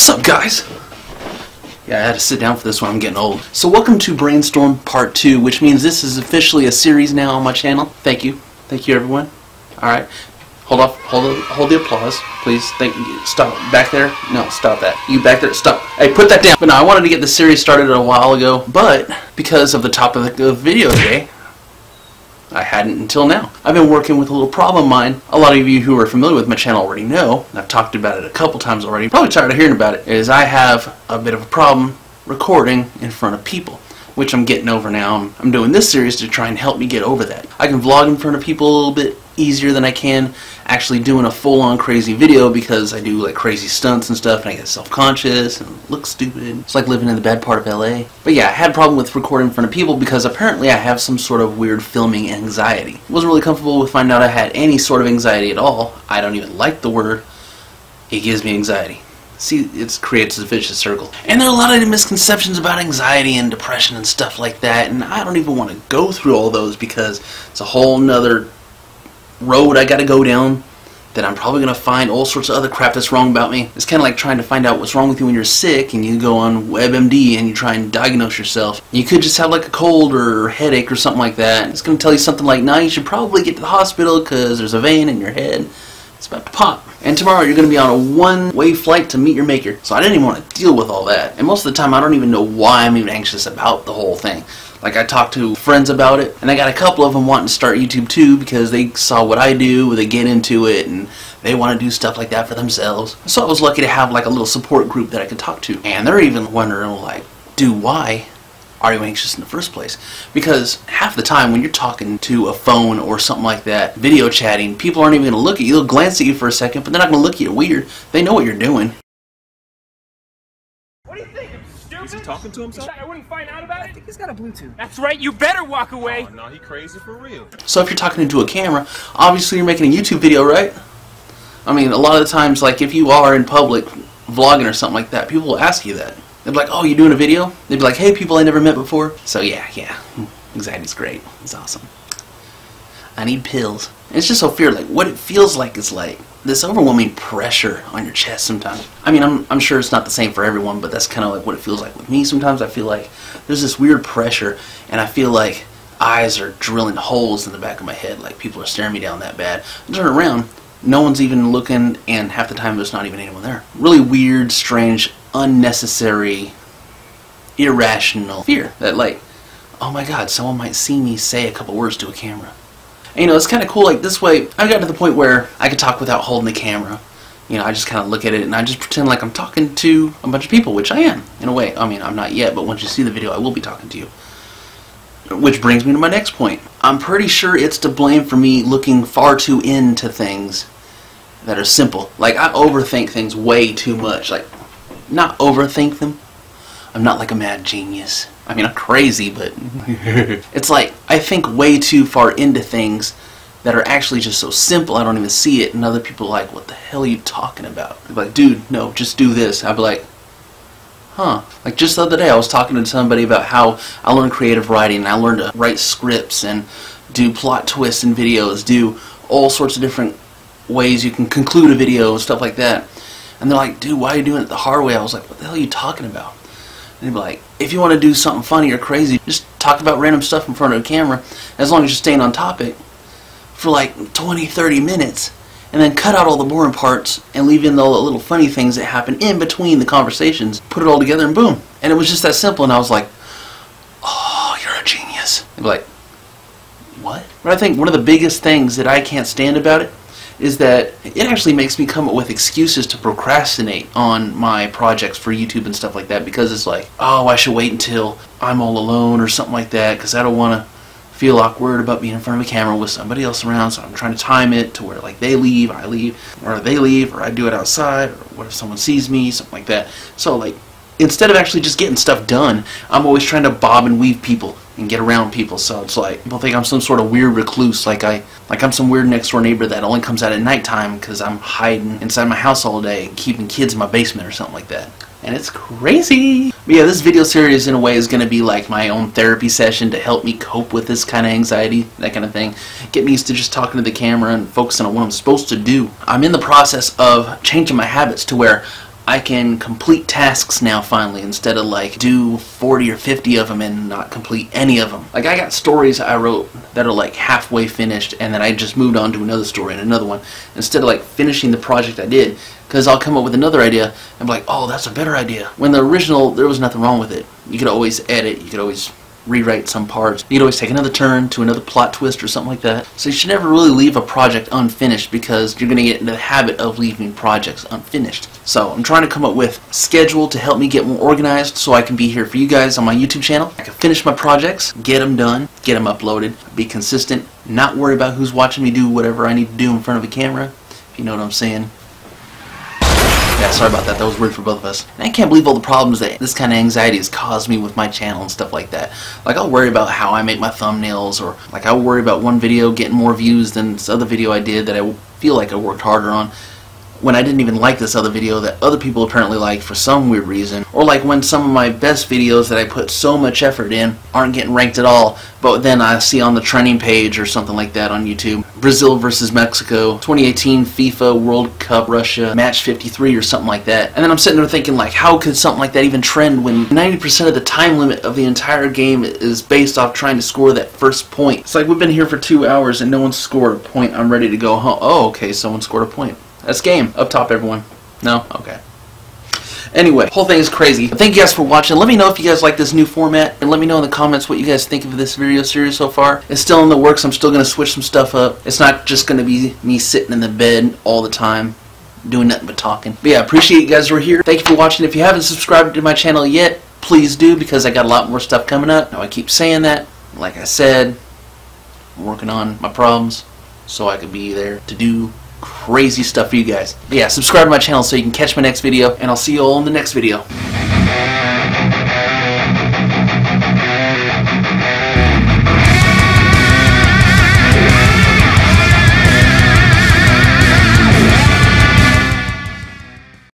What's up, guys? Yeah, I had to sit down for this one. I'm getting old. So welcome to BrainStorm Part 2, which means this is officially a series now on my channel. Thank you. Thank you, everyone. Alright. Hold the applause, please. Thank you. Stop. Back there? No, stop that. You back there? Stop. Hey, put that down. But no, I wanted to get this series started a while ago, but because of the topic of the video today, I hadn't until now. I've been working with a little problem of mine. A lot of you who are familiar with my channel already know, and I've talked about it a couple times already, probably tired of hearing about it, is I have a bit of a problem recording in front of people, which I'm getting over now. I'm doing this series to try and help me get over that. I can vlog in front of people a little bit easier than I can actually doing a full-on crazy video, because I do like crazy stunts and stuff and I get self-conscious and look stupid. It's like living in the bad part of LA. But yeah, I had a problem with recording in front of people because apparently I have some sort of weird filming anxiety. Wasn't really comfortable with finding out I had any sort of anxiety at all. I don't even like the word. It gives me anxiety. See, it creates a vicious circle. And there are a lot of misconceptions about anxiety and depression and stuff like that, and I don't even want to go through all those because it's a whole nother road I gotta go down that I'm probably gonna find all sorts of other crap that's wrong about me. It's kind of like trying to find out what's wrong with you when you're sick and you go on WebMD and you try and diagnose yourself. You could just have like a cold or headache or something like that. It's gonna tell you something like, nah, you should probably get to the hospital because there's a vein in your head. It's about to pop. And tomorrow you're going to be on a one-way flight to meet your maker. So I didn't even want to deal with all that. And most of the time I don't even know why I'm even anxious about the whole thing. Like, I talked to friends about it, and I got a couple of them wanting to start YouTube too because they saw what I do, they get into it, and they want to do stuff like that for themselves. So I was lucky to have like a little support group that I could talk to. And they're even wondering, like, dude, why are you anxious in the first place? Because half the time when you're talking to a phone or something like that, video chatting, people aren't even going to look at you. They'll glance at you for a second, but they're not going to look at you weird. They know what you're doing. What do you think? I'm stupid? Is he talking to himself? I wouldn't find out about it? I think he's got a Bluetooth. That's right, you better walk away. Oh, no, he crazy for real. So if you're talking into a camera, obviously you're making a YouTube video, right? I mean, a lot of the times, like if you are in public vlogging or something like that, people will ask you that. They'd be like, oh, you doing a video? They'd be like, hey, people I never met before. So yeah, anxiety's great. It's awesome. I need pills. And it's just so fear, like what it feels like is like this overwhelming pressure on your chest sometimes. I mean, I'm sure it's not the same for everyone, but that's kind of like what it feels like with me sometimes. I feel like there's this weird pressure, and I feel like eyes are drilling holes in the back of my head, like people are staring me down that bad. I turn around, no one's even looking, and half the time there's not even anyone there. Really weird, strange, unnecessary, irrational fear that, like, oh my god, someone might see me say a couple words to a camera. And, you know, it's kind of cool, like this way I've gotten to the point where I can talk without holding the camera. You know, I just kind of look at it and I just pretend like I'm talking to a bunch of people, which I am, in a way. I mean, I'm not yet, but once you see the video I will be talking to you. Which brings me to my next point. I'm pretty sure it's to blame for me looking far too into things that are simple. Like, I overthink things way too much. Like, not overthink them. I'm not like a mad genius. I mean, I'm crazy, but it's like I think way too far into things that are actually just so simple I don't even see it, and other people are like, what the hell are you talking about? They're like, dude, no, just do this. I'd be like, huh. Like just the other day I was talking to somebody about how I learned creative writing, and I learned to write scripts and do plot twists in videos, do all sorts of different ways you can conclude a video and stuff like that. And they're like, dude, why are you doing it the hard way? I was like, what the hell are you talking about? And they'd be like, if you want to do something funny or crazy, just talk about random stuff in front of a camera, as long as you're staying on topic, for like 20-30 minutes, and then cut out all the boring parts and leave in all the little funny things that happen in between the conversations, put it all together, and boom. And it was just that simple, and I was like, oh, you're a genius. They'd be like, what? But I think one of the biggest things that I can't stand about it is that it actually makes me come up with excuses to procrastinate on my projects for YouTube and stuff like that, because it's like, oh, I should wait until I'm all alone or something like that, because I don't want to feel awkward about being in front of a camera with somebody else around, so I'm trying to time it to where like they leave, I leave, or they leave, or I do it outside, or what if someone sees me, something like that. So like, instead of actually just getting stuff done, I'm always trying to bob and weave people and get around people. So it's like people think I'm some sort of weird recluse, like I'm some weird next door neighbor that only comes out at nighttime because I'm hiding inside my house all day and keeping kids in my basement or something like that. And it's crazy. But yeah, this video series in a way is going to be like my own therapy session to help me cope with this kind of anxiety, that kind of thing. Get me used to just talking to the camera and focusing on what I'm supposed to do. I'm in the process of changing my habits to where I can complete tasks now finally, instead of like do 40 or 50 of them and not complete any of them. Like I got stories I wrote that are like halfway finished, and then I just moved on to another story and another one, instead of like finishing the project I did, because I'll come up with another idea and be like, oh, that's a better idea. When the original, there was nothing wrong with it. You could always edit, you could always rewrite some parts. You could always take another turn to another plot twist or something like that. So you should never really leave a project unfinished, because you're going to get into the habit of leaving projects unfinished. So I'm trying to come up with a schedule to help me get more organized, so I can be here for you guys on my YouTube channel. I can finish my projects, get them done, get them uploaded, be consistent, not worry about who's watching me do whatever I need to do in front of a camera, if you know what I'm saying. Yeah, sorry about that. That was weird for both of us. And I can't believe all the problems that this kind of anxiety has caused me with my channel and stuff like that. Like, I'll worry about how I make my thumbnails, or like I'll worry about one video getting more views than this other video I did that I feel like I worked harder on, when I didn't even like this other video that other people apparently liked for some weird reason. Or like when some of my best videos that I put so much effort in aren't getting ranked at all, but then I see on the trending page or something like that on YouTube, Brazil versus Mexico, 2018 FIFA World Cup Russia, match 53 or something like that. And then I'm sitting there thinking, like, how could something like that even trend when 90% of the time limit of the entire game is based off trying to score that first point? It's like we've been here for 2 hours and no one scored a point. I'm ready to go home. Oh, okay, someone scored a point. That's game. Up top, everyone. No? Okay. Anyway, whole thing is crazy. Thank you guys for watching. Let me know if you guys like this new format, and let me know in the comments what you guys think of this video series so far. It's still in the works. I'm still going to switch some stuff up. It's not just going to be me sitting in the bed all the time doing nothing but talking. But yeah, I appreciate you guys who are here. Thank you for watching. If you haven't subscribed to my channel yet, please do, because I got a lot more stuff coming up. Now, I keep saying that. Like I said, I'm working on my problems so I can be there to do crazy stuff for you guys. But yeah, subscribe to my channel so you can catch my next video, and I'll see you all in the next video.